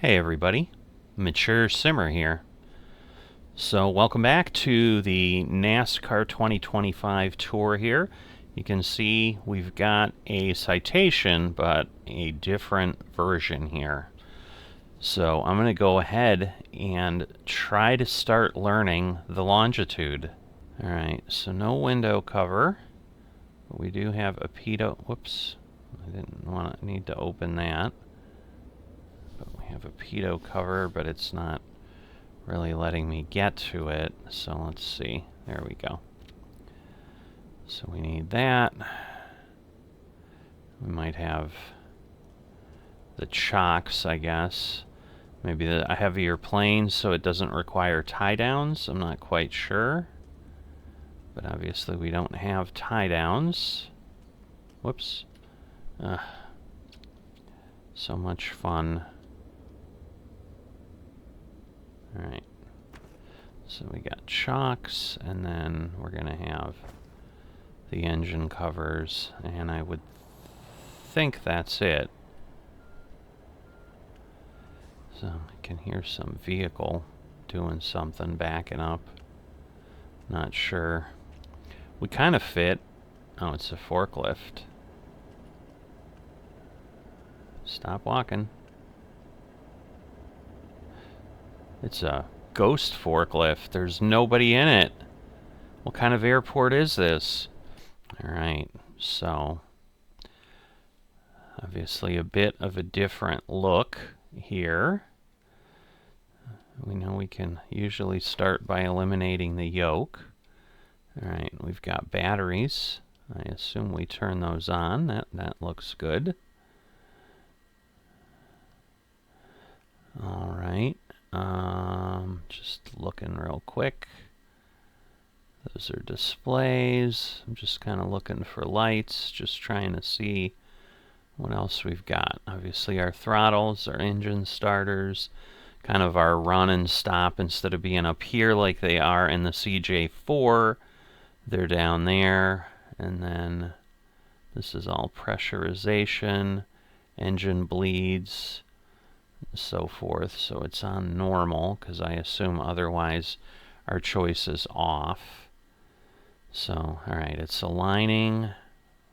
Hey everybody, Mature Simmer here. So welcome back to the Nascar 2025 tour here. You can see we've got a citation, but a different version here. So I'm going to go ahead and try to start learning the longitude. Alright, so no window cover. But we do have a pedo. Whoops, I didn't need to open that. But we have a pedo cover, but it's not really letting me get to it. So let's see. There we go. So we need that. We might have the chocks, I guess. Maybe a heavier plane so it doesn't require tie downs. I'm not quite sure. But obviously we don't have tie downs. Whoops. So much fun. Alright, so we got chocks, and then we're going to have the engine covers, and I would think that's it. So I can hear some vehicle doing something, backing up. Not sure. We kind of fit. Oh, it's a forklift. Stop walking. It's a ghost forklift. There's nobody in it. What kind of airport is this? Alright, so obviously a bit of a different look here. We know we can usually start by eliminating the yoke. Alright, we've got batteries. I assume we turn those on. That looks good. Alright. Just looking real quick. Those are displays. I'm just kind of looking for lights, just trying to see what else we've got. Obviously our throttles, our engine starters, kind of our run and stop. Instead of being up here like they are in the CJ4, they're down there. And then this is all pressurization, engine bleeds, so forth. So it's on normal because I assume otherwise our choice is off. So alright, it's aligning.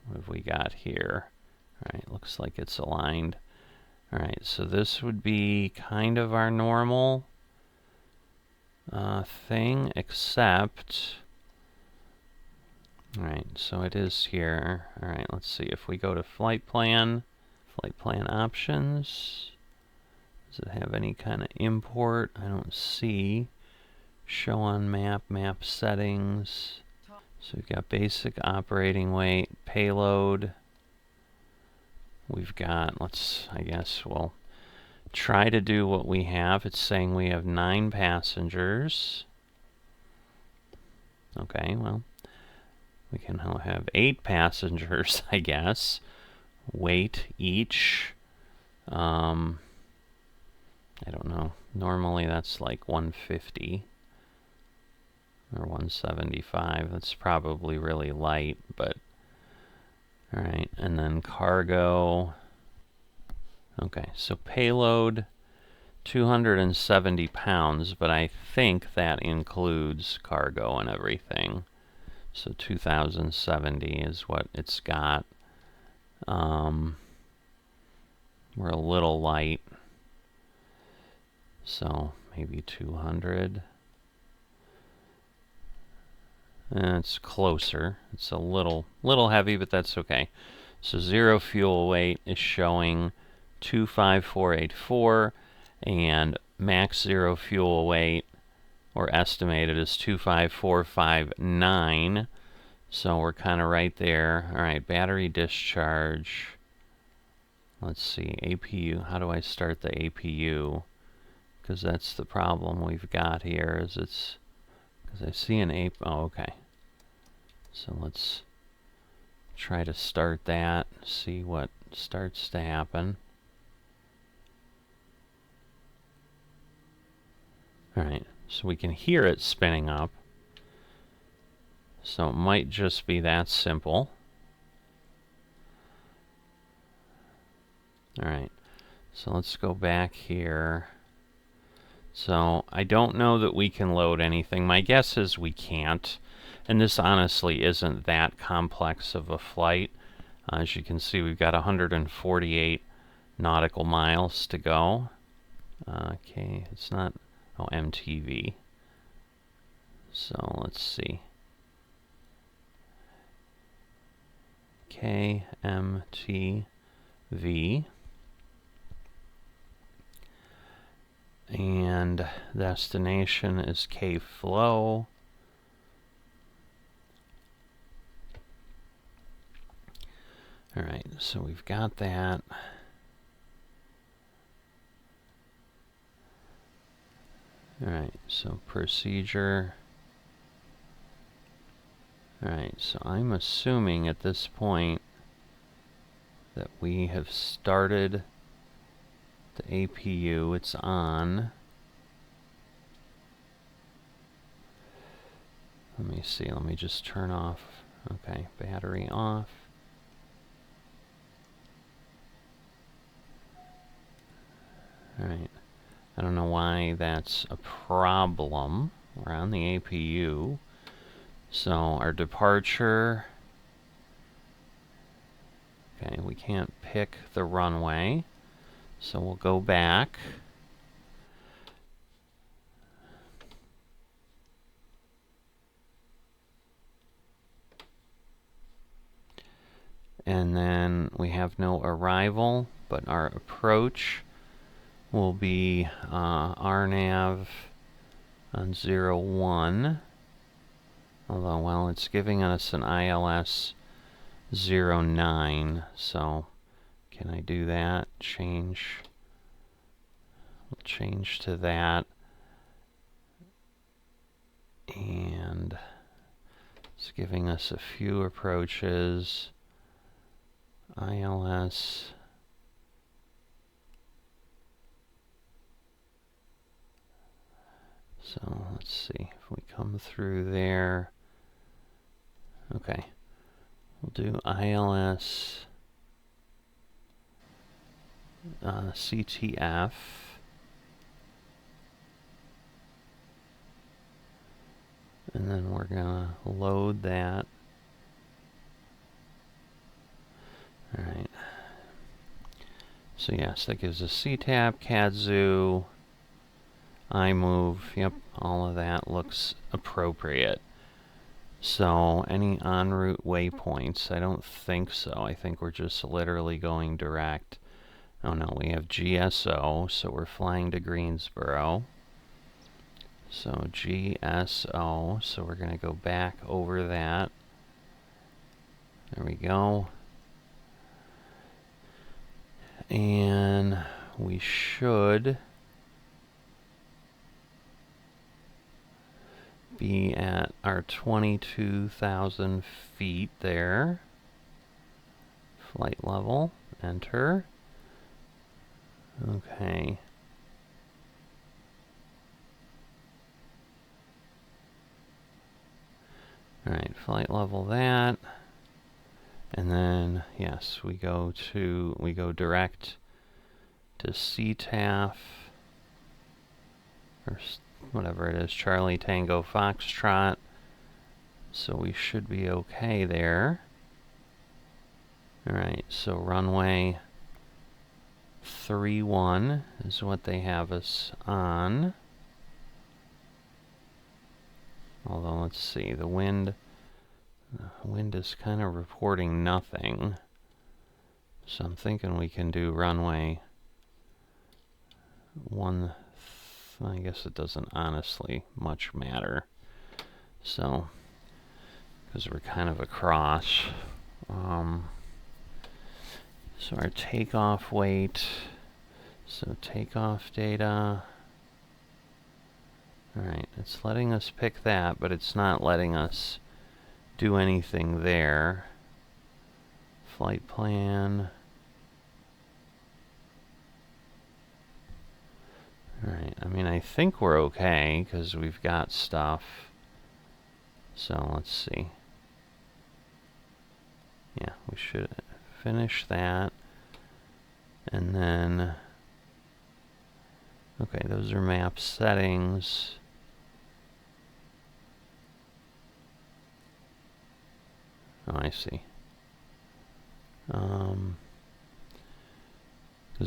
What have we got here? Alright, looks like it's aligned. Alright, so this would be kind of our normal thing, except alright, so it is here. Alright, let's see if we go to flight plan options. Does it have any kind of import? I don't see. Show on map, map settings. So we've got basic operating weight, payload. We've got, I guess we'll try to do what we have. It's saying we have 9 passengers. Okay, well, we can have 8 passengers, I guess. Weight each. I don't know. Normally that's like 150 or 175. That's probably really light, but alright. And then cargo. Okay, so payload 270 pounds, but I think that includes cargo and everything. So 2070 is what it's got. We're a little light. So maybe 200. And it's closer. It's a little heavy, but that's okay. So zero fuel weight is showing 25484, and max zero fuel weight, or estimated, is 25459. So we're kind of right there. All right, battery discharge. Let's see, APU. How do I start the APU? Because that's the problem we've got here, is it's, because I see an ape. Oh, okay. So let's try to start that, see what starts to happen. Alright, so we can hear it spinning up. So it might just be that simple. Alright, So let's go back here. So I don't know that we can load anything. My guess is we can't. And this honestly isn't that complex of a flight. As you can see, we've got 148 nautical miles to go. Okay, it's not, oh, MTV. So let's see. Kmtv. And destination is Kflo. Alright, so we've got that. Alright, so procedure. Alright, so I'm assuming at this point that we have started the APU. It's on. Let me see, let me just turn off. Okay, battery off. Alright, I don't know why that's a problem. We're on the APU. So our departure, okay, we can't pick the runway. So we'll go back. And then we have no arrival, but our approach will be RNAV on 01. Although, well, it's giving us an ILS 09. So, can I do that? Change. We'll change to that. And it's giving us a few approaches. ILS. So let's see if we come through there. Okay, we'll do ILS CTF. And then we're gonna load that. Alright. So yes, that gives us CTAP, CADZoo, iMove, yep, all of that looks appropriate. So, any en route waypoints? I don't think so. I think we're just literally going direct. Oh no, we have GSO, so we're flying to Greensboro. So GSO, so we're going to go back over that. There we go. And we should be at our 22,000 feet there. Flight level, enter. Okay. Alright, flight level that. And then, yes, we go direct to CTAF, or whatever it is, Charlie Tango Foxtrot. So we should be okay there. Alright, so runway 31 is what they have us on. Although, let's see, the wind is kind of reporting nothing. So I'm thinking we can do runway 1. I guess it doesn't honestly much matter. So, because we're kind of across. So our takeoff weight. So takeoff data. Alright, it's letting us pick that, but it's not letting us do anything there. Flight plan. Alright, I mean, I think we're okay, because we've got stuff. So, let's see. Yeah, we should finish that. And then Okay, those are map settings. Oh, I see. Because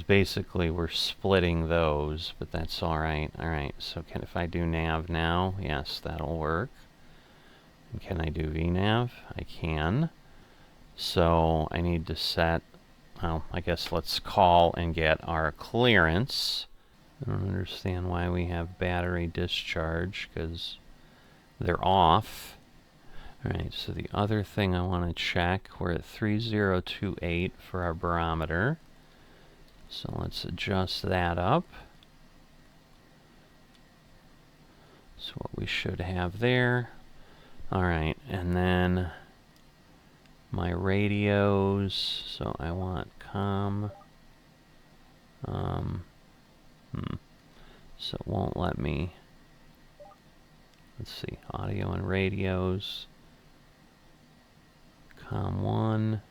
basically we're splitting those, but that's all right. All right, so if I do nav now, yes, that'll work. And can I do vnav? I can. So I need to set, well, I guess let's call and get our clearance. I don't understand why we have battery discharge, because they're off. Alright, so the other thing I want to check, we're at 3028 for our barometer. So let's adjust that up. So what we should have there. Alright, and then my radios, so I want comm. So it won't let me. Let's see, audio and radios. COM 1.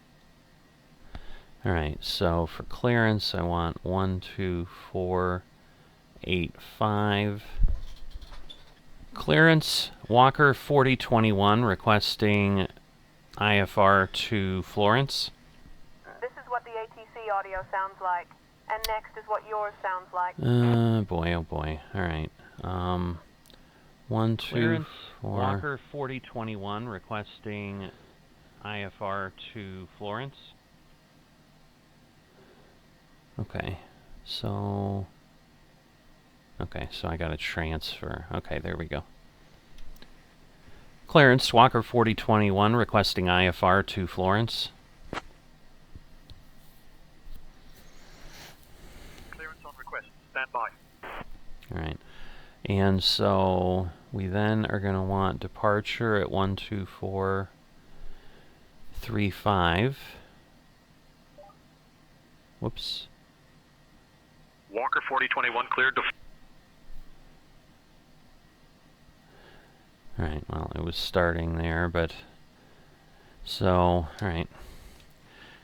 Alright, so for clearance I want 12485. Clearance, Walker 4021 requesting IFR to Florence. This is what the ATC audio sounds like, and next is what yours sounds like. Boy, oh boy. Alright. 124. Walker 4021 requesting IFR to Florence. Okay, so I got to transfer. Okay, there we go. Clearance, Walker 4021 requesting IFR to Florence. Clearance on request. Stand by. Alright. And so we then are going to want departure at 12435. Whoops. Walker 4021 cleared to... Alright, well, it was starting there, but... So, alright.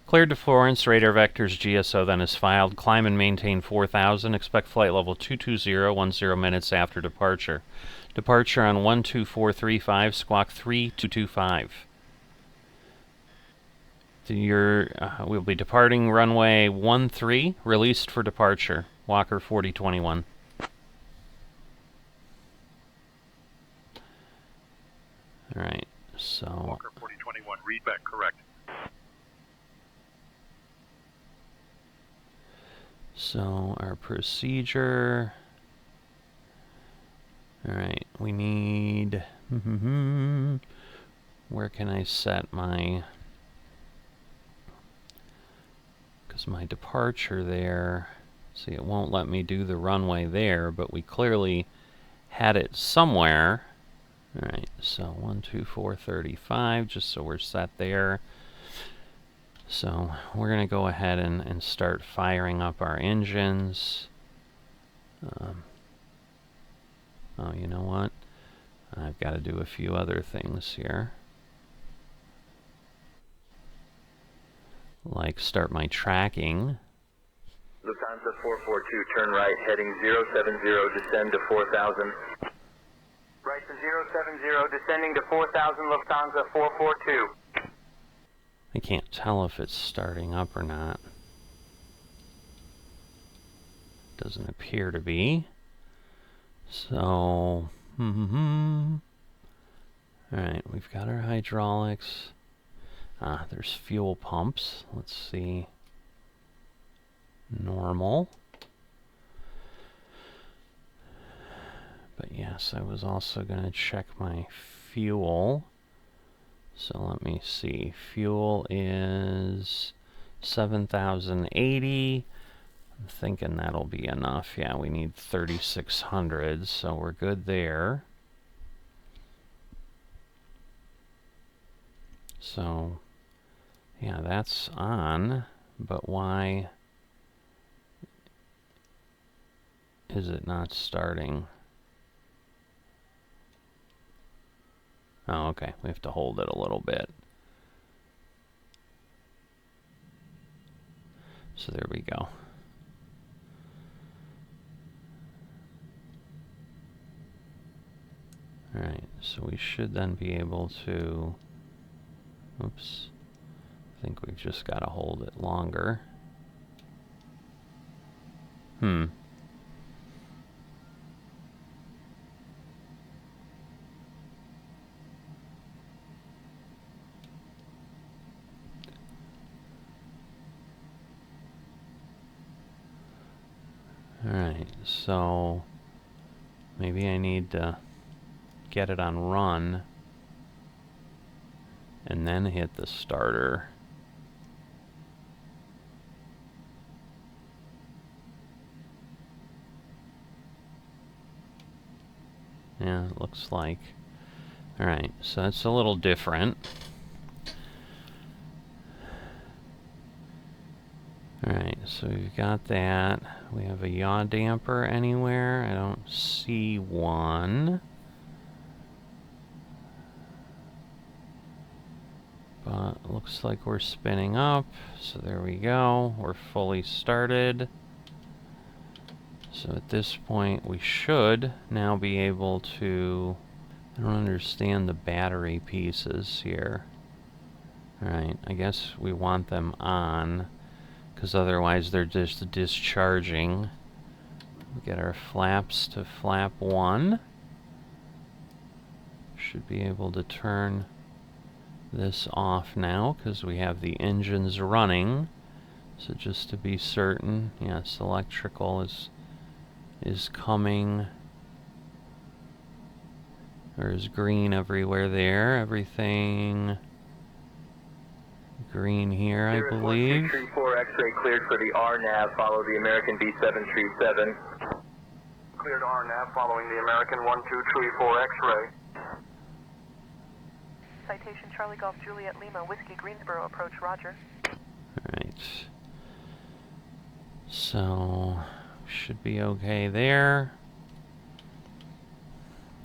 Cleared to Florence, radar vectors GSO then is filed. Climb and maintain 4000. Expect flight level 220, 10 minutes after departure. Departure on 12435, squawk 3225. We'll be departing runway 13, released for departure. Walker 4021. Alright, so... Walker 4021, read back correct. So, our procedure... Alright, we need... Where can I set my... Because my departure there... See, it won't let me do the runway there, but we clearly had it somewhere. Alright, so 12435, just so we're set there. So we're going to go ahead and start firing up our engines. Oh, you know what? I've got to do a few other things here. Like start my tracking. Lufthansa 442, turn right, heading 070, descend to 4000. Right to 070, descending to 4000, Lufthansa 442. I can't tell if it's starting up or not. Doesn't appear to be. So, alright, we've got our hydraulics. There's fuel pumps. Let's see. Normal. But yes, I was also going to check my fuel. So let me see. Fuel is 7,080. I'm thinking that'll be enough. Yeah, we need 3,600, so we're good there. So, yeah, that's on, but why is it not starting? Oh, okay, we have to hold it a little bit. So there we go. Alright, so we should then be able to... Oops. I think we've just got to hold it longer. Alright, so maybe I need to get it on run and then hit the starter. Yeah, it looks like. Alright, so that's a little different. Alright, so we've got that. We have a yaw damper anywhere? I don't see one. But it looks like we're spinning up. So there we go. We're fully started. So at this point we should now be able to... I don't understand the battery pieces here. Alright, I guess we want them on, because otherwise they're just discharging. We get our flaps to flap 1. Should be able to turn this off now, because we have the engines running. So just to be certain, yes, electrical is coming. There's green everywhere there. Everything green here, I believe. 4 X-ray cleared for the RNAV. Follow the American B737. Cleared RNAV following the American 1234 X-ray. Citation Charlie Golf Juliet Lima, Whiskey Greensboro approach, roger. Alright. So, should be okay there.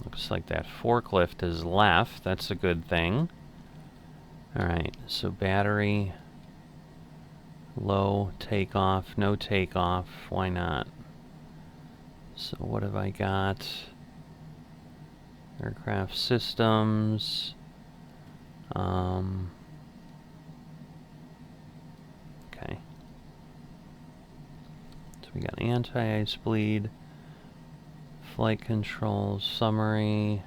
Looks like that forklift is left. That's a good thing. Alright, so battery, low, takeoff, no takeoff. Why not? So what have I got? Aircraft systems. Okay. So we got anti-ice bleed, flight controls, summary.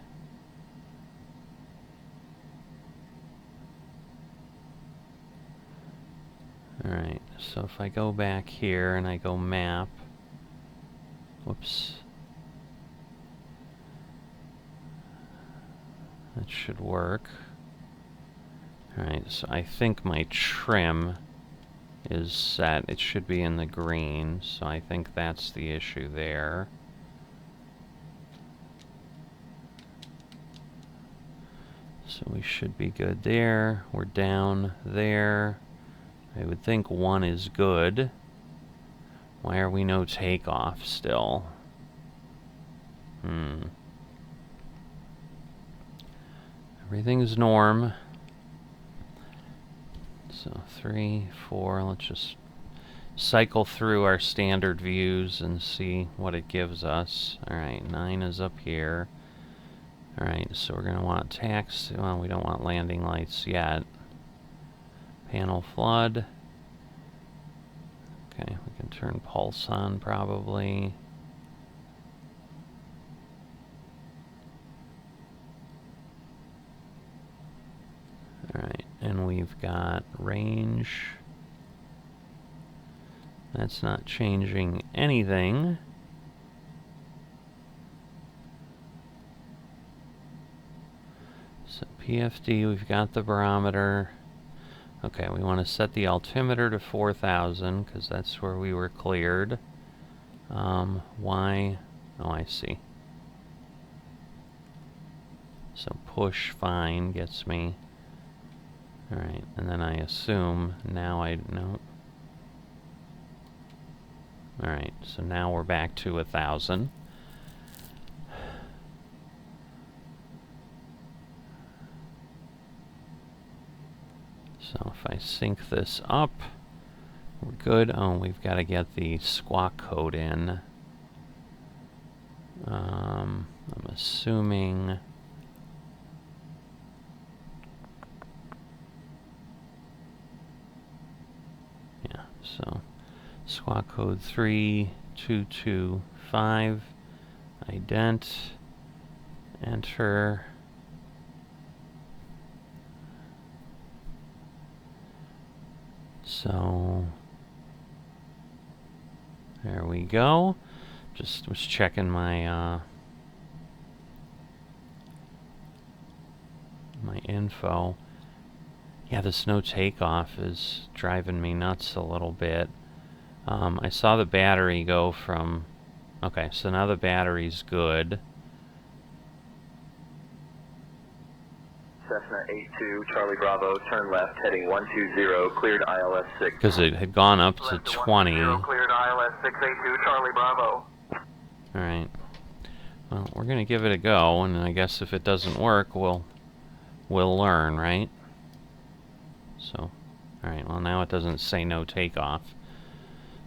Alright, so if I go back here and I go map, whoops, that should work. Alright, so I think my trim is set. It should be in the green, so I think that's the issue there. So we should be good there. We're down there. I would think 1 is good. Why are we no takeoff still? Everything's norm. So 3, 4, let's just cycle through our standard views and see what it gives us. Alright, 9 is up here. Alright, so we're going to want taxi. Well, we don't want landing lights yet. Panel flood. Okay, we can turn pulse on probably. Alright, and we've got range. That's not changing anything. So PFD, we've got the barometer. Okay, we want to set the altimeter to 4,000 because that's where we were cleared. Why? Oh, I see. So push fine gets me. Alright, and then I assume now no. Alright, so now we're back to 1,000. So if I sync this up, we're good. Oh, we've got to get the squawk code in. I'm assuming Code 3225. Ident. Enter. So there we go. Just was checking my my info. Yeah, this no takeoff is driving me nuts a little bit. I saw the battery go from... Okay, so now the battery's good. Cessna 82, Charlie Bravo, turn left, heading 120, cleared ILS 6. Because it had gone up to 20. Cleared ILS 682, Charlie Bravo. Alright. Well, we're going to give it a go, and I guess if it doesn't work, we'll learn, right? So, alright, well now it doesn't say no takeoff.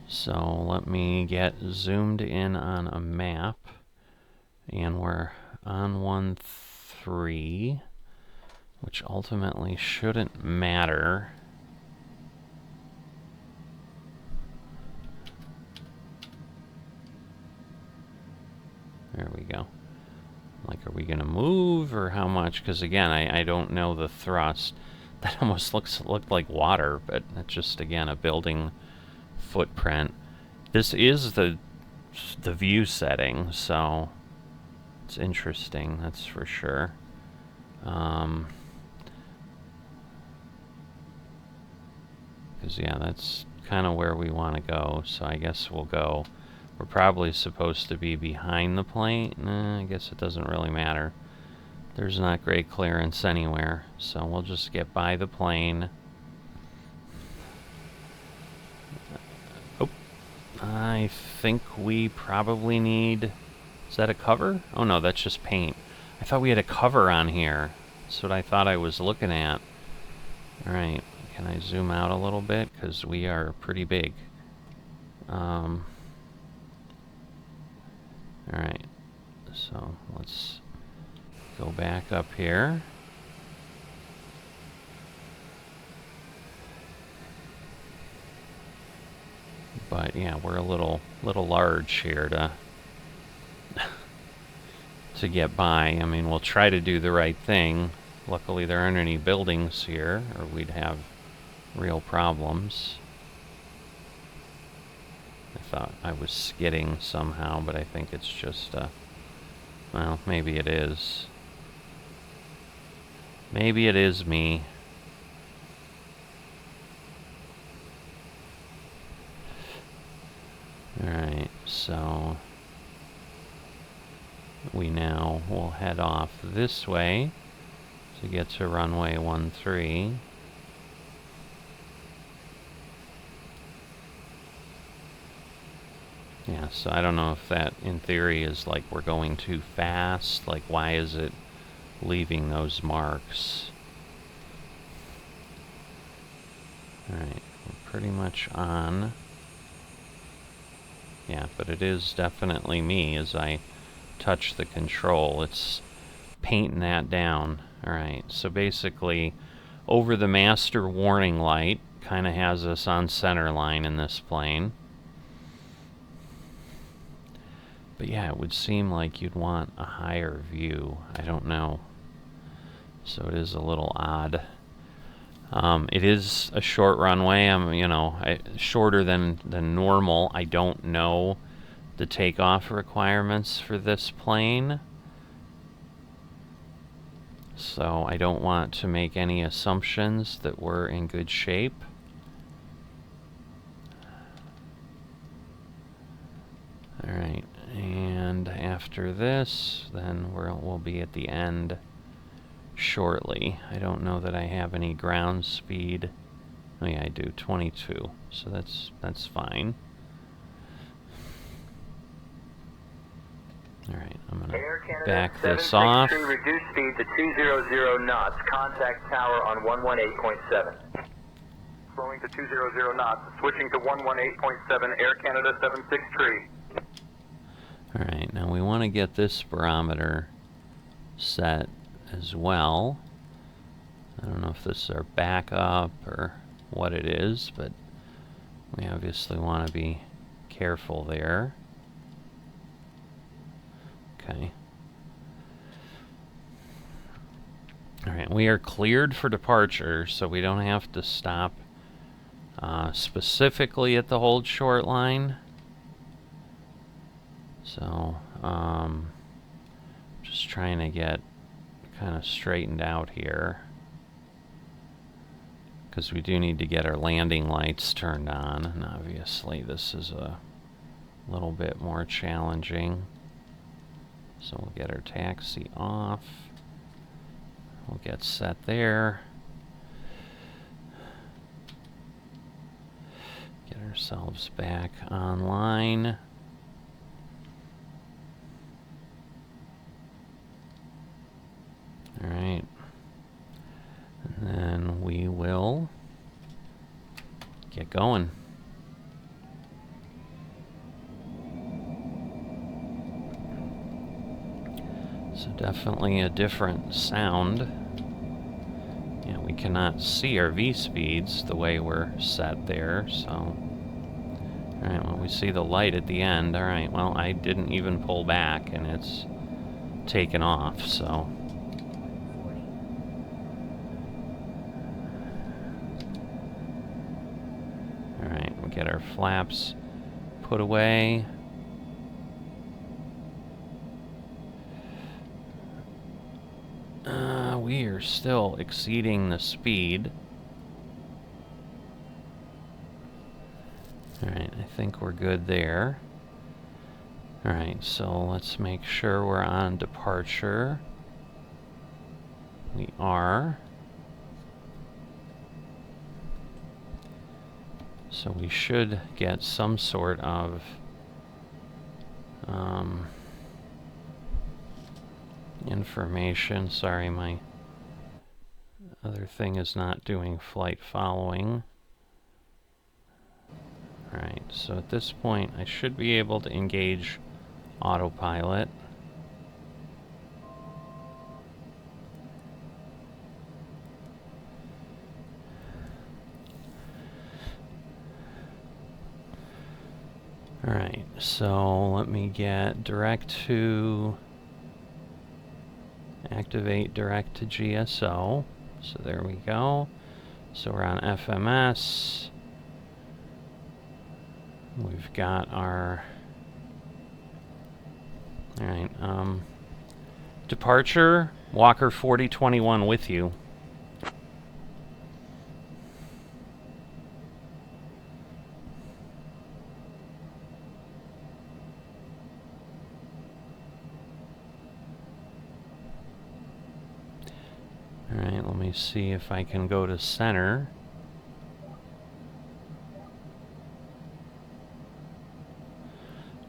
So let me get zoomed in on a map, and we're on 13, which ultimately shouldn't matter. There we go. Like, are we gonna move, or how much? Because again, I don't know the thrust. That almost looked like water, but that's just, again, a building footprint. This is the view setting, so it's interesting, that's for sure. Because yeah, that's kind of where we want to go, so I guess we'll go. We're probably supposed to be behind the plane. I guess it doesn't really matter. There's not great clearance anywhere, so we'll just get by the plane. Oh, I think we probably need... Is that a cover? Oh no, that's just paint. I thought we had a cover on here. That's what I thought I was looking at. Alright, can I zoom out a little bit? Because we are pretty big. Alright, so let's go back up here. But yeah, we're a little large here to get by. I mean, we'll try to do the right thing. Luckily there aren't any buildings here, or we'd have real problems. I thought I was skidding somehow, but I think it's just, well, maybe it is. Maybe it is me. Alright, so we now will head off this way to get to runway 13. Yeah, so I don't know if that, in theory, is like we're going too fast. Like, why is it leaving those marks? Alright, we're pretty much on. Yeah, but it is definitely me as I touch the control. It's painting that down. Alright, so basically, over the master warning light, kind of has us on center line in this plane. But yeah, it would seem like you'd want a higher view. I don't know. So it is a little odd. It is a short runway. You know, shorter than normal. I don't know the takeoff requirements for this plane. So I don't want to make any assumptions that we're in good shape. Alright, and after this, then we'll be at the end shortly. I don't know that I have any ground speed. Oh yeah, I do, 22, so that's fine. Alright, I'm gonna back this off. Reduce speed to 200 knots. Contact tower on 118.7. Slowing to 200 knots, switching to 118.7, Air Canada 763. Alright, now we want to get this barometer set as well. I don't know if this is our backup or what it is, but we obviously want to be careful there. Okay. Alright, we are cleared for departure, so we don't have to stop specifically at the hold short line. So, just trying to get kind of straightened out here, because we do need to get our landing lights turned on, and obviously this is a little bit more challenging. So we'll get our taxi off. We'll get set there. Get ourselves back online. Alright. And then we will get going. So definitely a different sound. Yeah, we cannot see our V-speeds the way we're set there, so... Alright, well, we see the light at the end. Alright, well, I didn't even pull back, and it's taken off, so... Alright, we'll get our flaps put away. We are still exceeding the speed. Alright, I think we're good there. Alright, so let's make sure we're on departure. We are. So we should get some sort of information. Sorry, my other thing is not doing flight following. Alright, so at this point I should be able to engage autopilot. Alright, so let me get direct to... activate direct to GSO. So there we go. So we're on FMS. We've got our... Alright, departure, Walker 4021 with you. Alright, let me see if I can go to center.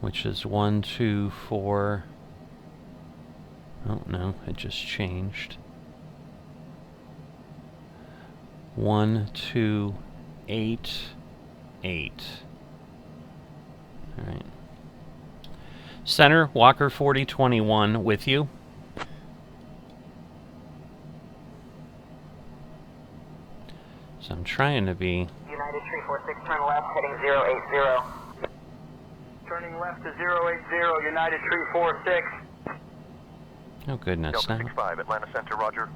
Which is 1, 2, 4... Oh, no, it just changed. 1, 2, 8, 8. Alright. Center, Walker 4021 with you. So I'm trying to be... United 346, turn left, heading 080. Turning left to 080, United 346. Oh goodness, Delta now 65, Atlanta Center, roger.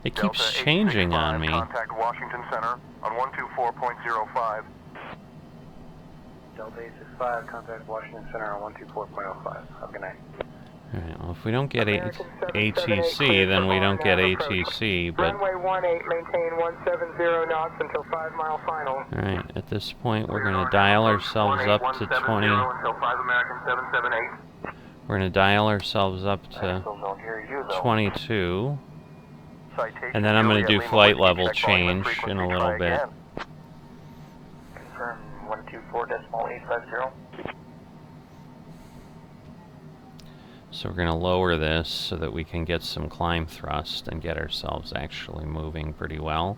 it keeps changing on me. Contact Washington Center on 124.05. Delta 865, contact Washington Center on 124.05. Have a good night. Alright, well if we don't get ATC, then we don't get ATC, but... Runway 18, maintain 170 knots until 5 mile final. Alright, at this point we're going to dial ourselves up to 20... Until 5 American 778. We're going to dial ourselves up to 22. And then I'm going to do flight level change in a little bit. Confirm 124.850. So we're going to lower this so that we can get some climb thrust and get ourselves actually moving pretty well.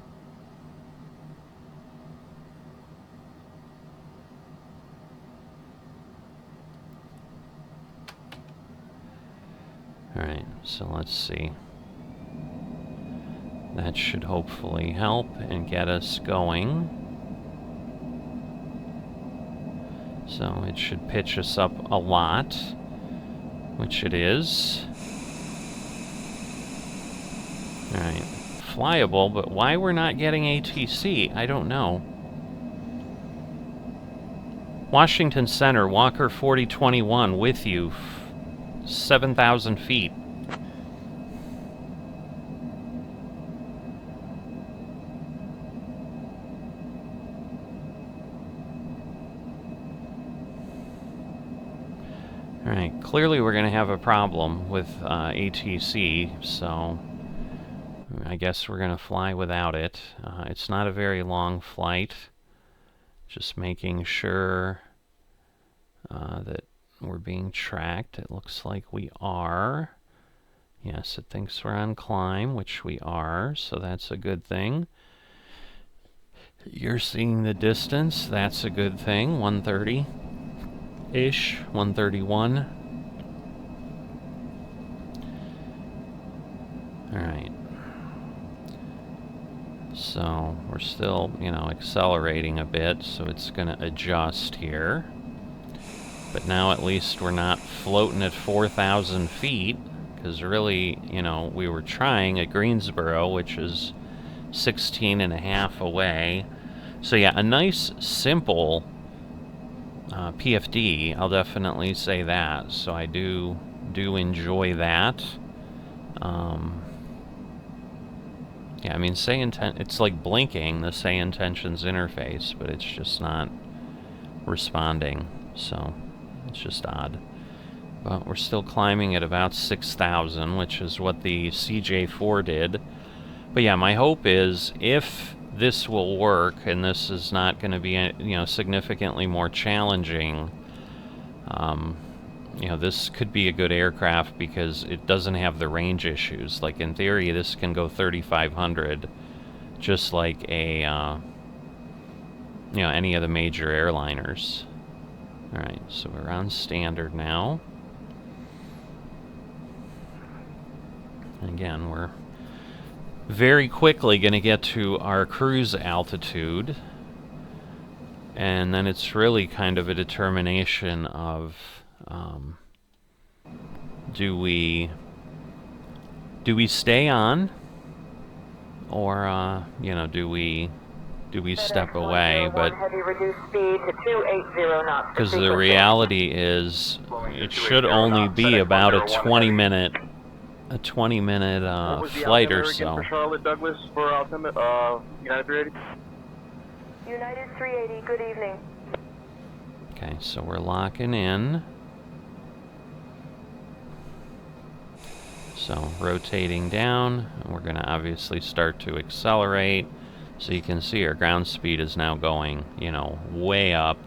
Alright, so let's see. That should hopefully help and get us going. So it should pitch us up a lot, which it is. Alright, flyable, but why we're not getting ATC, I don't know. Washington Center, Walker 4021 with you, 7,000 feet. Alright, clearly we're going to have a problem with ATC, so I guess we're going to fly without it. It's not a very long flight. Just making sure that we're being tracked. It looks like we are. Yes, it thinks we're on climb, which we are, so that's a good thing. You're seeing the distance, that's a good thing. 130-ish, 131. Alright. So, we're still, you know, accelerating a bit, so it's going to adjust here. But now at least we're not floating at 4,000 feet, because really, you know, we were trying at Greensboro, which is 16.5 away. So yeah, a nice, simple PFD, I'll definitely say that. So I do enjoy that. Yeah, I mean, it's like blinking the say intentions interface, but it's just not responding, so it's just odd. But we're still climbing at about 6,000, which is what the CJ4 did. But yeah, my hope is if this will work, and this is not going to be, you know, significantly more challenging, you know, this could be a good aircraft because it doesn't have the range issues. Like, in theory, this can go 3,500, just like a, you know, any of the major airliners. Alright, so we're on standard now. And again, we're very quickly going to get to our cruise altitude. And then it's really kind of a determination of do we stay on, or you know, do we step away? But because the reality is, it should only be about a 20-minute flight or so. For Charlotte Douglas for United 380. United 380, good evening. Okay, so we're locking in. So rotating down, and we're going to obviously start to accelerate. So you can see our ground speed is now going, you know, way up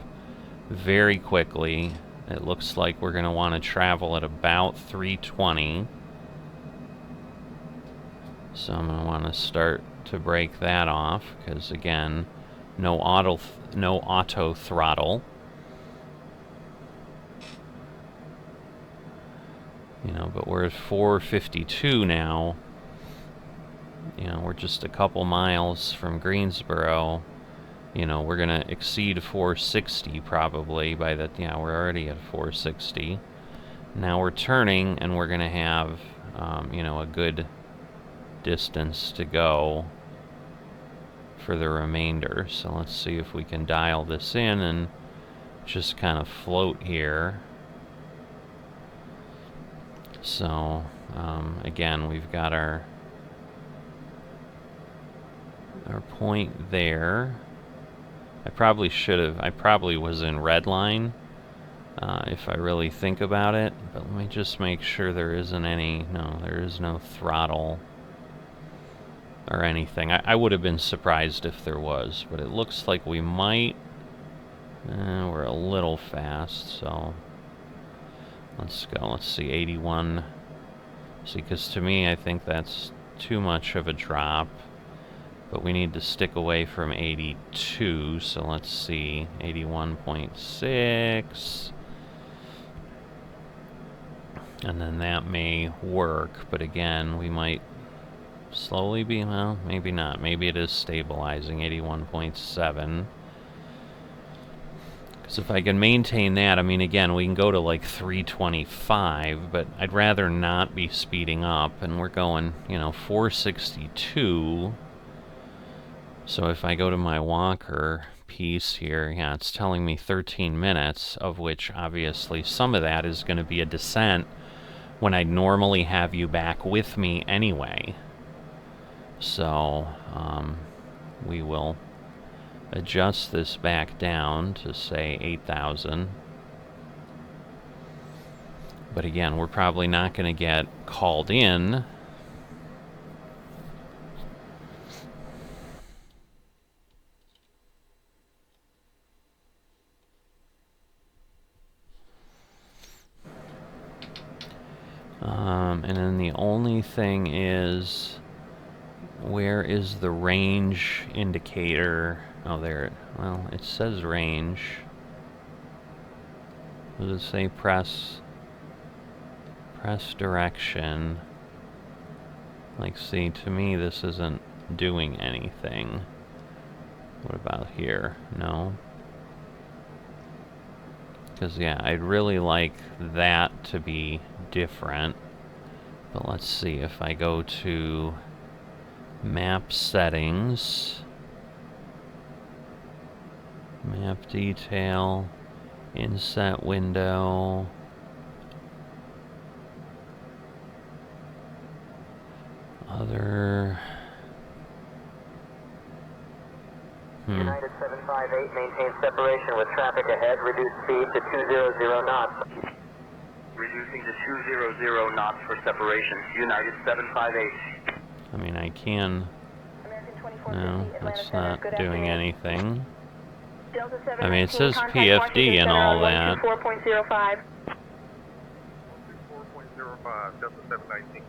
very quickly. It looks like we're going to want to travel at about 320. So I'm going to want to start to break that off, because again, no auto throttle. You know, but we're at 452 now. You know, we're just a couple miles from Greensboro. You know, we're gonna exceed 460 probably by the, yeah, we're already at 460. Now we're turning, and we're gonna have, you know, a good distance to go for the remainder. So let's see if we can dial this in and just kind of float here. So, again, we've got our point there. I probably was in red line, if I really think about it, but let me just make sure there isn't any, no, there is no throttle or anything. I would have been surprised if there was, but it looks like we might. We're a little fast, so let's go. Let's see, 81. See, because to me, I think that's too much of a drop. But we need to stick away from 82, so let's see, 81.6. And then that may work, but again, we might slowly be, well, maybe not. Maybe it is stabilizing, 81.7. So if I can maintain that, I mean, again, we can go to like 325, but I'd rather not be speeding up, and we're going, you know, 462. So if I go to my walker piece here, yeah, it's telling me 13 minutes, of which obviously some of that is going to be a descent when I'd normally have you back with me anyway. So we will adjust this back down to, say, 8,000. But again, we're probably not going to get called in. And then the only thing is, where is the range indicator? Oh, there. Well, it says range. Does it say press direction? Like, see, to me this isn't doing anything. What about here? No? Because, yeah, I'd really like that to be different. But let's see, if I go to map settings, map detail, inset window, other. United 758, maintain separation with traffic ahead, reduce speed to 200 knots. Reducing to 200 knots for separation. United 758. I mean, I can. No, that's not doing anything. I mean, it says PFD and all that. 4.05. 4.05, Delta 719.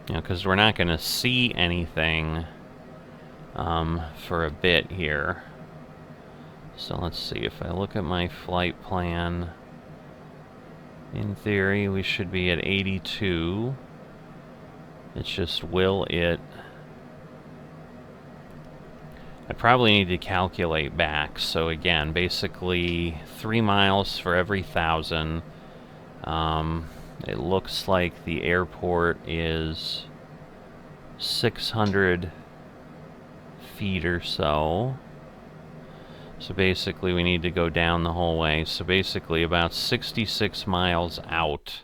You know, because we're not going to see anything for a bit here. So let's see, if I look at my flight plan, in theory we should be at 82. It's just, will it... I probably need to calculate back. So again, basically 3 miles for every 1,000. It looks like the airport is 600 feet or so. So basically we need to go down the whole way. So basically about 66 miles out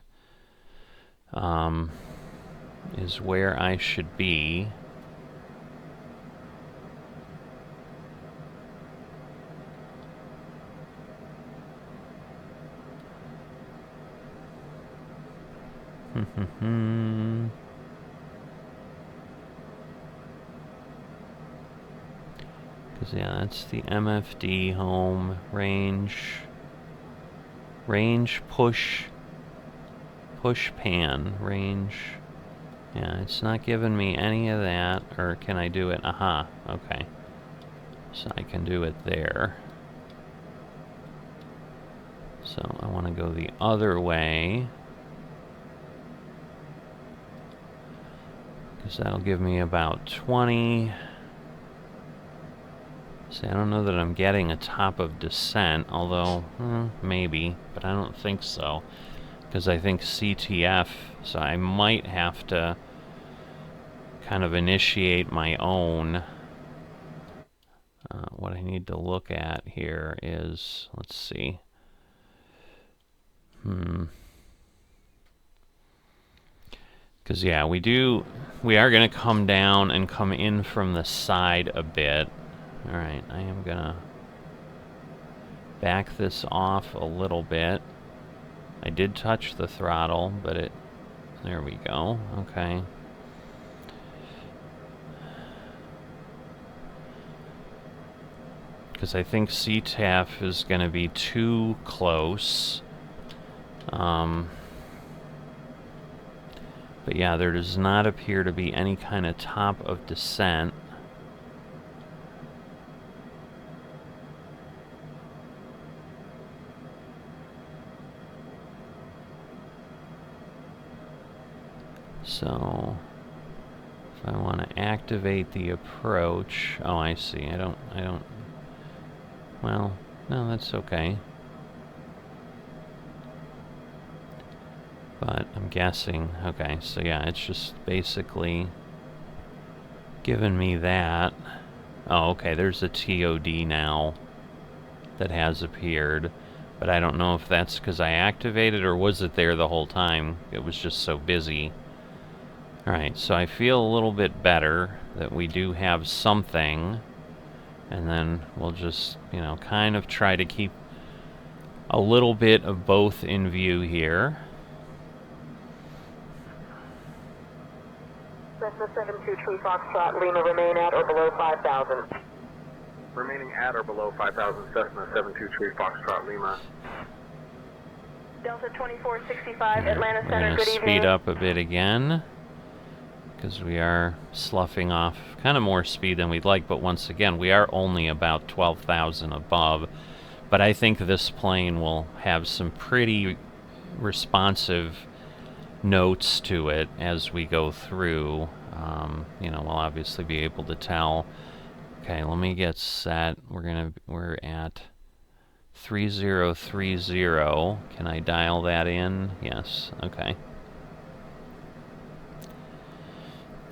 is where I should be. Because, yeah, that's the MFD home range. Range push pan range. Yeah, it's not giving me any of that. Or can I do it? Aha, okay. So I can do it there. So I want to go the other way, because that'll give me about 20. See, I don't know that I'm getting a top of descent, although, maybe, but I don't think so, because I think CTF, so I might have to kind of initiate my own. What I need to look at here is, let's see. Because, yeah, we are going to come down and come in from the side a bit. Alright, I am going to back this off a little bit. I did touch the throttle, but there we go, okay. Because I think CTAF is going to be too close. But yeah, there does not appear to be any kind of top of descent. So, If I want to activate the approach, oh, I see. I don't, well, no, that's okay. But I'm guessing, okay, so yeah, it's just basically giving me that. Oh, okay, there's a TOD now that has appeared, but I don't know if that's because I activated or was it there the whole time? It was just so busy. Alright, so I feel a little bit better that we do have something, and then we'll just, you know, kind of try to keep a little bit of both in view here. Cessna 723 Foxtrot, Lima, remain at or below 5,000. Remaining at or below 5,000, Cessna 723 Foxtrot, Lima. Delta 2465, Right, Atlanta we're Center, going good to evening. speed up a bit again, because we are sloughing off kind of more speed than we'd like, but once again, we are only about 12,000 above. But I think this plane will have some pretty responsive notes to it as we go through. You know, we'll obviously be able to tell. Okay, let me get set. We're at 3030. Can I dial that in? Yes. Okay.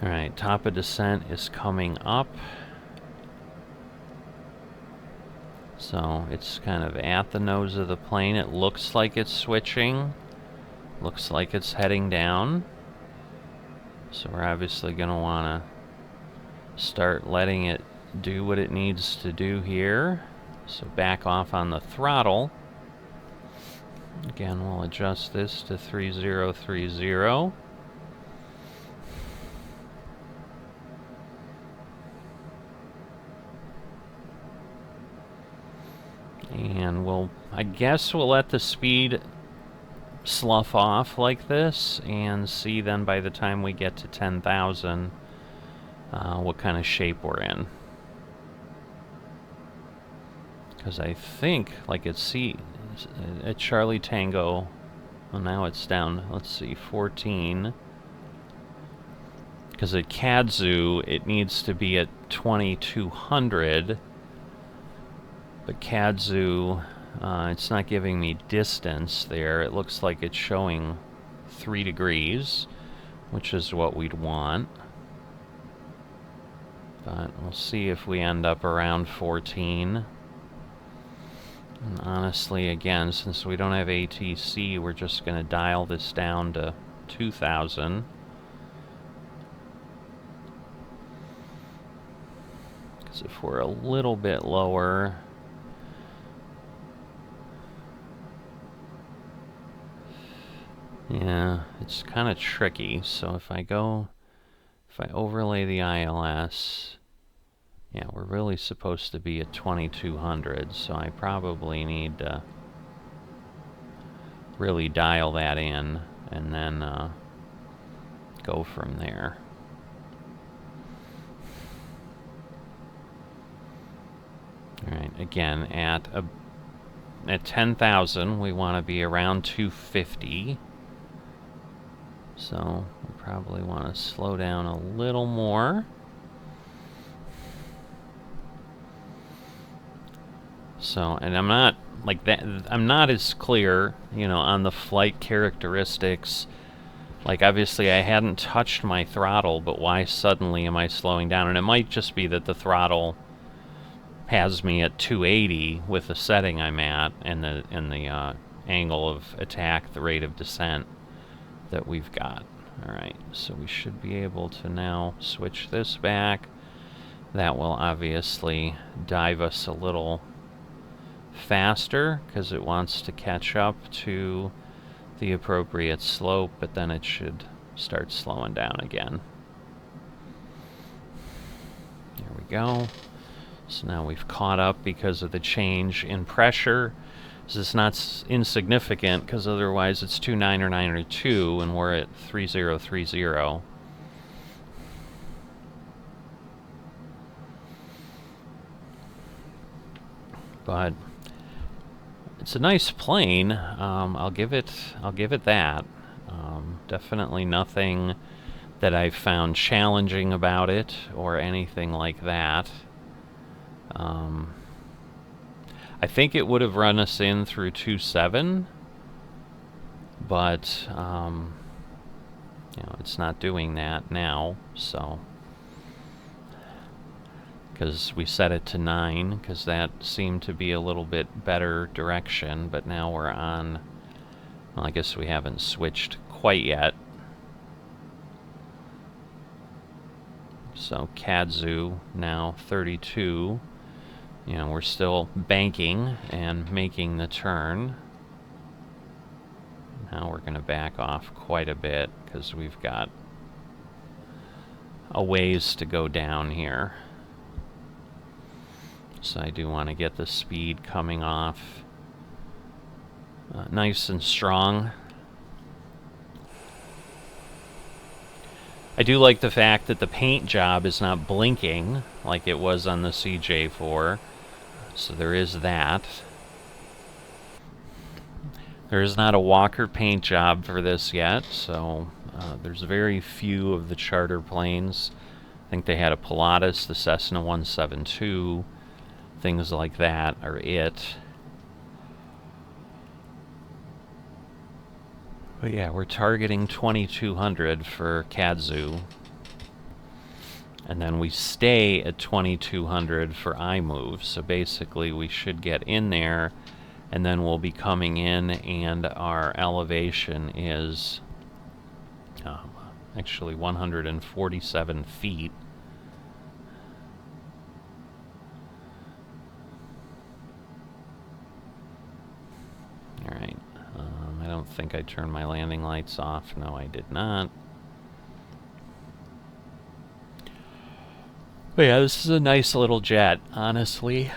All right, top of descent is coming up. So it's kind of at the nose of the plane. It looks like it's switching. Looks like it's heading down. So we're obviously going to want to start letting it do what it needs to do here. So back off on the throttle. Again, we'll adjust this to 3030. And I guess we'll let the speed slough off like this and see then by the time we get to 10,000 what kind of shape we're in. Because I think, like at Charlie Tango, well, now it's down, let's see, 14. Because at Kadzoo, it needs to be at 2200. But Kadzoo, it's not giving me distance there. It looks like it's showing 3 degrees, which is what we'd want. But we'll see if we end up around 14. And honestly, again, since we don't have ATC, we're just going to dial this down to 2,000. Because if we're a little bit lower... Yeah, it's kind of tricky. So if I overlay the ILS, yeah, we're really supposed to be at 2200, so I probably need to really dial that in and then go from there. Alright, again, at 10,000, we want to be around 250. So we probably want to slow down a little more. So, and I'm not like that. I'm not as clear, you know, on the flight characteristics. Like, obviously, I hadn't touched my throttle, but why suddenly am I slowing down? And it might just be that the throttle has me at 280 with the setting I'm at, and the angle of attack, the rate of descent that we've got. Alright, so we should be able to now switch this back. That will obviously dive us a little faster because it wants to catch up to the appropriate slope, but then it should start slowing down again. There we go. So now we've caught up because of the change in pressure. This is not insignificant because otherwise it's 29 or 9 or 2 and we're at 3030. But it's a nice plane. I'll give it that. Definitely nothing that I've found challenging about it or anything like that. I think it would have run us in through 2.7, but you know, it's not doing that now, so because we set it to 9 because that seemed to be a little bit better direction, but now we're on, well, I guess we haven't switched quite yet. So Kazoo now 32. You know, we're still banking and making the turn. Now we're going to back off quite a bit because we've got a ways to go down here. So I do want to get the speed coming off nice and strong. I do like the fact that the paint job is not blinking like it was on the CJ4. So there is that. There is not a Walker paint job for this yet, so there's very few of the charter planes. I think they had a Pilatus, the Cessna 172, things like that are it. But yeah, we're targeting 2200 for Kazoo. And then we stay at 2200 for iMove. So basically we should get in there, and then we'll be coming in, and our elevation is actually 147 feet. Alright, I don't think I turned my landing lights off. No, I did not. But yeah, this is a nice little jet, honestly.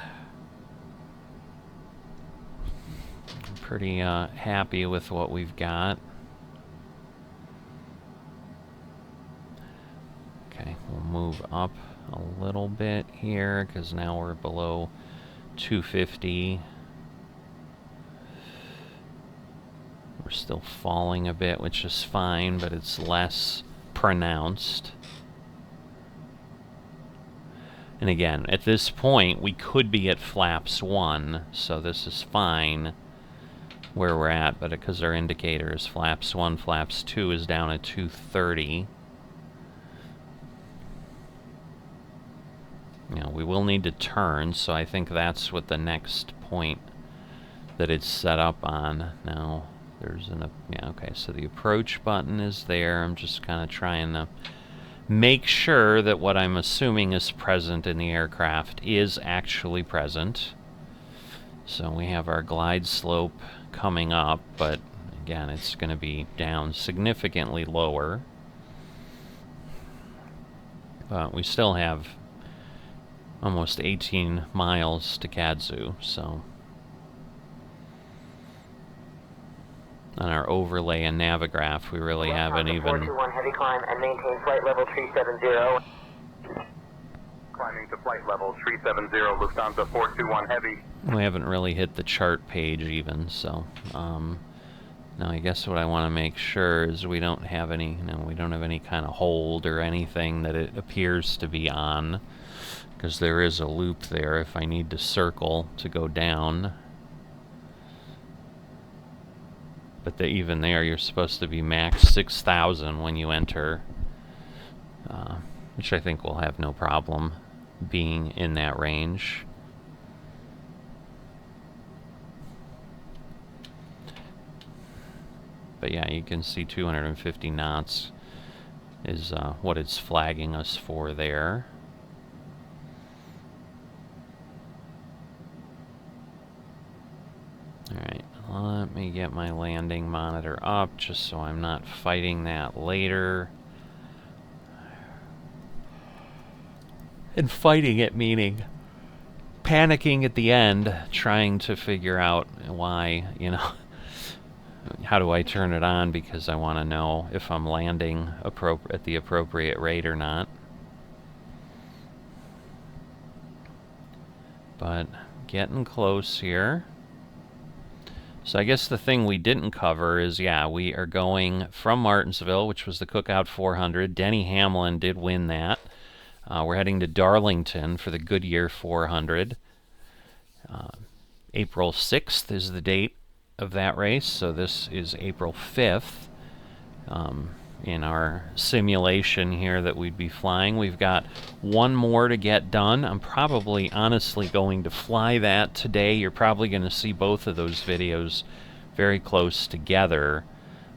I'm pretty happy with what we've got. Okay, we'll move up a little bit here because now we're below 250. We're still falling a bit, which is fine, but it's less pronounced. And again, at this point, we could be at flaps 1, so this is fine where we're at, but because our indicator is flaps 1, flaps 2 is down at 230. You know, we will need to turn, so I think that's what the next point that it's set up on. Now, there's an, yeah, okay, so the approach button is there. I'm just kind of trying to make sure that what I'm assuming is present in the aircraft is actually present. So we have our glide slope coming up, but again, it's going to be down significantly lower. But we still have almost 18 miles to Kazoo, so on our overlay and Navigraph, we really haven't even... 421 heavy climb and maintain flight level 370. Climbing to flight level 370, Lufthansa 421 heavy. We haven't really hit the chart page even, so... now I guess what I want to make sure is we don't have any, we don't have any kind of hold or anything that it appears to be on, because there is a loop there if I need to circle to go down. But even there, you're supposed to be max 6,000 when you enter, which I think will have no problem being in that range. But yeah, you can see 250 knots is what it's flagging us for there. Alright, let me get my landing monitor up just so I'm not fighting that later. And fighting it meaning panicking at the end, trying to figure out why, how do I turn it on, because I want to know if I'm landing at the appropriate rate or not. But getting close here. So I guess the thing we didn't cover is, yeah, we are going from Martinsville, which was the Cookout 400. Denny Hamlin did win that. We're heading to Darlington for the Goodyear 400. April 6th is the date of that race, so this is April 5th. In our simulation here that we'd be flying, we've got one more to get done. I'm probably honestly going to fly that today. You're probably going to see both of those videos very close together,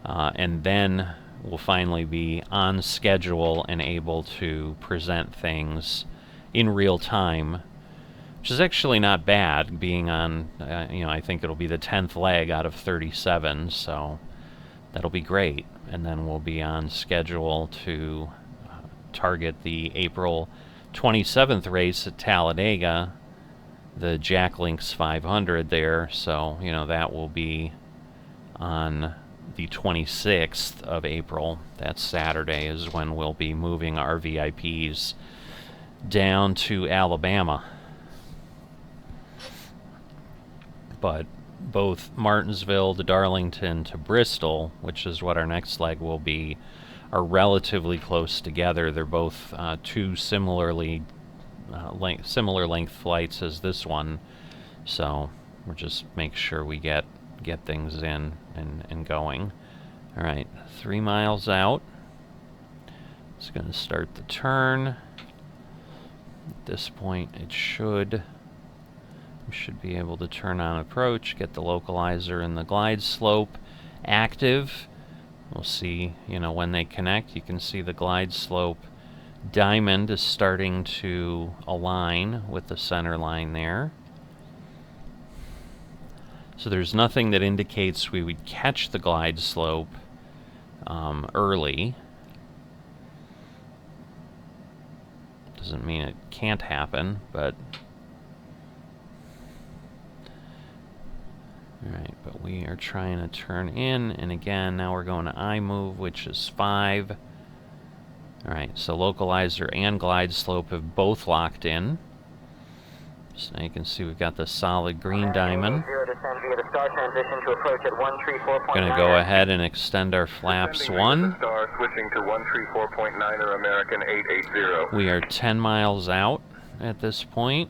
and then we'll finally be on schedule and able to present things in real time, which is actually not bad, being on, I think it'll be the 10th leg out of 37, so that'll be great. And then we'll be on schedule to target the April 27th race at Talladega, the Jack Links 500 there, so, that will be on the 26th of April. That Saturday is when we'll be moving our VIPs down to Alabama. But both Martinsville to Darlington to Bristol, which is what our next leg will be, are relatively close together. They're both two similar length flights as this one, so we'll just make sure we get things in and going. All right, 3 miles out. It's going to start the turn. At this point, we should be able to turn on approach, get the localizer and the glide slope active. We'll see, when they connect. You can see the glide slope diamond is starting to align with the center line there. So there's nothing that indicates we would catch the glide slope early. Doesn't mean it can't happen, but alright, but we are trying to turn in, and again, now we're going to iMove, which is 5. Alright, so localizer and glide slope have both locked in. So now you can see we've got the solid green diamond. Going to go ahead and extend our flaps 1. Switching to 134.9 American 880. We are 10 miles out at this point.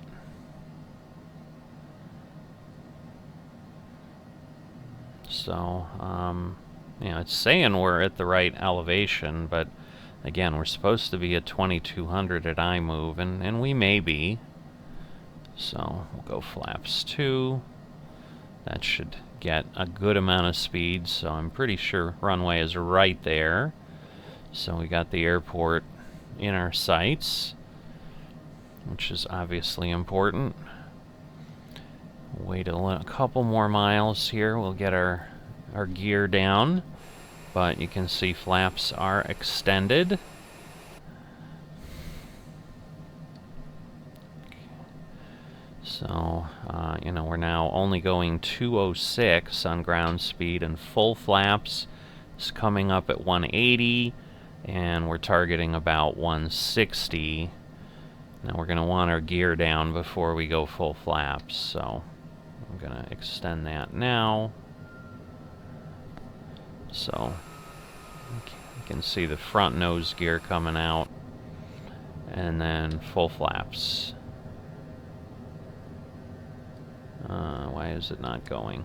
So, it's saying we're at the right elevation, but again, we're supposed to be at 2200 at iMove, and we may be. So, we'll go flaps 2. That should get a good amount of speed, so I'm pretty sure runway is right there. So we got the airport in our sights, which is obviously important. Wait a couple more miles here, we'll get our gear down, but you can see flaps are extended. So, we're now only going 206 on ground speed, and full flaps is coming up at 180, and we're targeting about 160. Now we're going to want our gear down before we go full flaps, so I'm going to extend that now. So you can see the front nose gear coming out, and then full flaps. Why is it not going?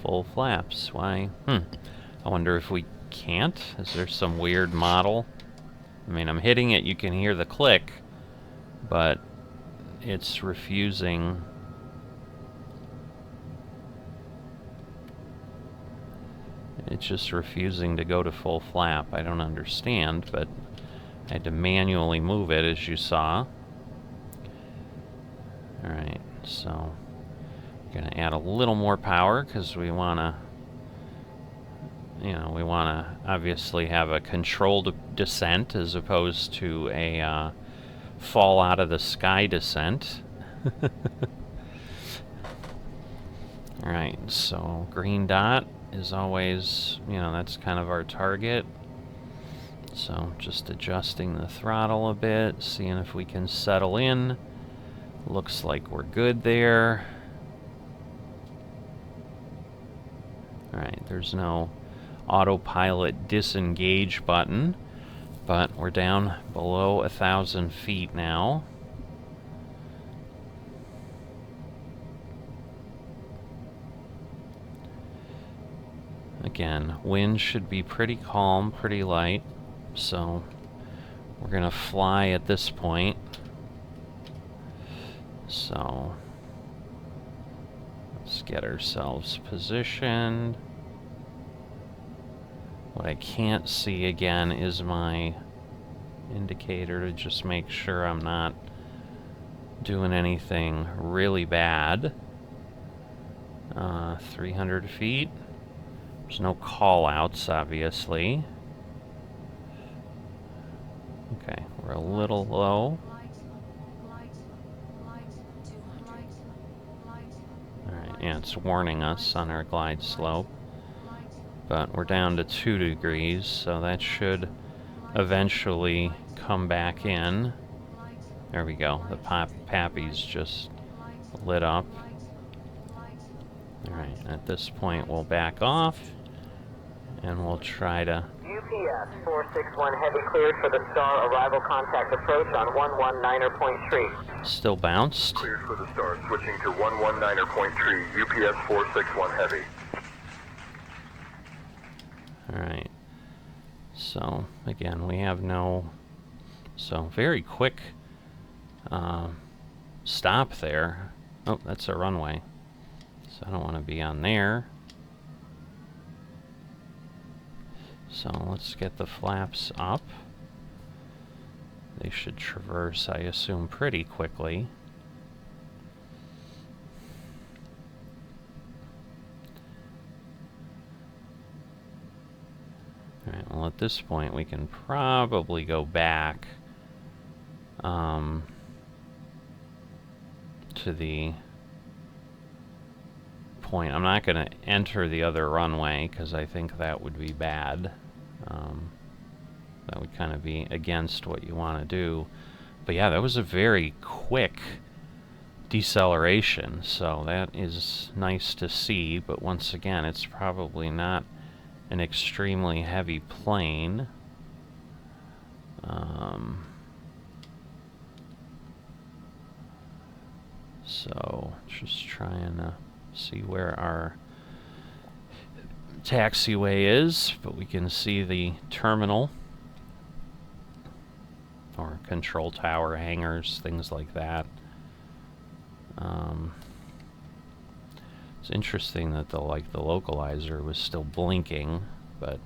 Full flaps, why? I wonder if we can't? Is there some weird model? I mean, I'm hitting it, you can hear the click, but it's refusing. It's just refusing to go to full flap. I don't understand, but I had to manually move it, as you saw. Alright, so we're going to add a little more power because we want to, we want to obviously have a controlled descent as opposed to a fall out of the sky descent. Alright, so green dot is always, that's kind of our target. So just adjusting the throttle a bit, seeing if we can settle in. Looks like we're good there. Alright, there's no autopilot disengage button, but we're down below 1,000 feet now. Again, wind should be pretty calm, pretty light, so we're gonna fly at this point. So let's get ourselves positioned. What I can't see again is my indicator to just make sure I'm not doing anything really bad. 300 feet. There's no call-outs, obviously. Okay, we're a little low. Alright, yeah, it's warning us on our glide slope. But we're down to 2 degrees, so that should eventually come back in. There we go. The pappy's just lit up. Alright, at this point we'll back off, and we'll try to... UPS 461 Heavy cleared for the Star arrival contact approach on 119.3. Still bounced. Cleared for the Star, switching to 119.3, UPS 461 Heavy. Alright, so again, we have no... So, very quick stop there. Oh, that's a runway. So I don't want to be on there. So let's get the flaps up. They should traverse, I assume, pretty quickly. Alright, well at this point we can probably go back to the point. I'm not going to enter the other runway because I think that would be bad. That would kind of be against what you want to do. But yeah, that was a very quick deceleration, so that is nice to see. But once again, it's probably not an extremely heavy plane. So just trying to see where our taxiway is, but we can see the terminal or control tower hangars, things like that. It's interesting that the localizer was still blinking, but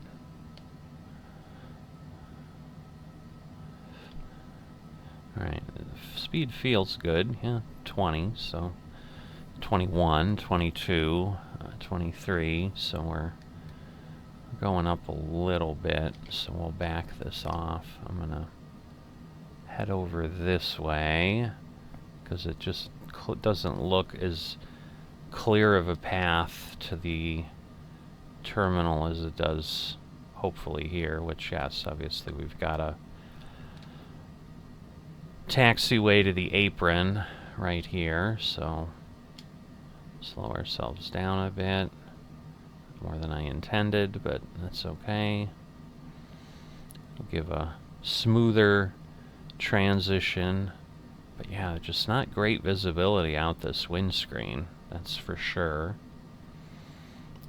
alright, speed feels good, yeah, 20, so 21, 22, 23, so we're going up a little bit, so we'll back this off. I'm gonna head over this way, because it just doesn't look as clear of a path to the terminal as it does hopefully here, which yes, obviously we've got a taxiway to the apron right here, so slow ourselves down a bit, more than I intended, but that's okay. We'll give a smoother transition, but yeah, just not great visibility out this windscreen, that's for sure.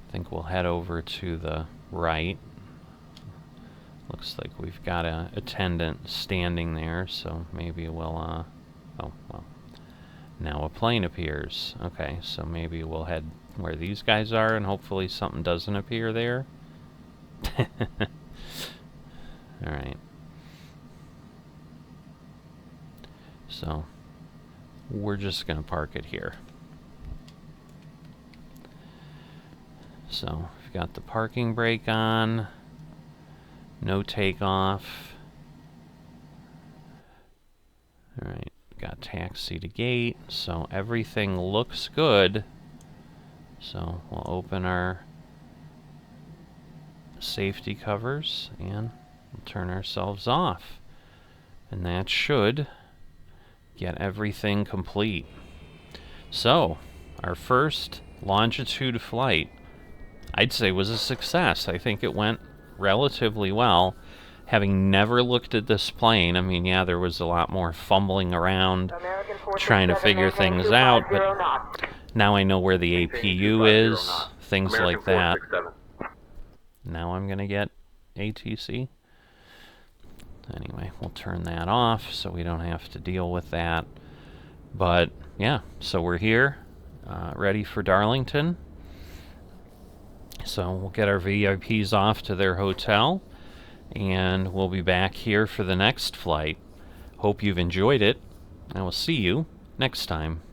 I think we'll head over to the right. Looks like we've got a attendant standing there, so maybe we'll, oh, well, now a plane appears. Okay, so maybe we'll head where these guys are, and hopefully something doesn't appear there. Alright. So, we're just gonna park it here. So, we've got the parking brake on. No takeoff. Alright, got taxi to gate, so everything looks good. So we'll open our safety covers and we'll turn ourselves off. And that should get everything complete. So, our first Longitude flight I'd say was a success. I think it went relatively well. Having never looked at this plane, I mean, yeah, there was a lot more fumbling around, trying to figure things out, but now I know where the APU is, things like that. Now I'm going to get ATC. Anyway, we'll turn that off so we don't have to deal with that. But, yeah, so we're here, ready for Darlington. So we'll get our VIPs off to their hotel, and we'll be back here for the next flight. Hope you've enjoyed it. I will see you next time.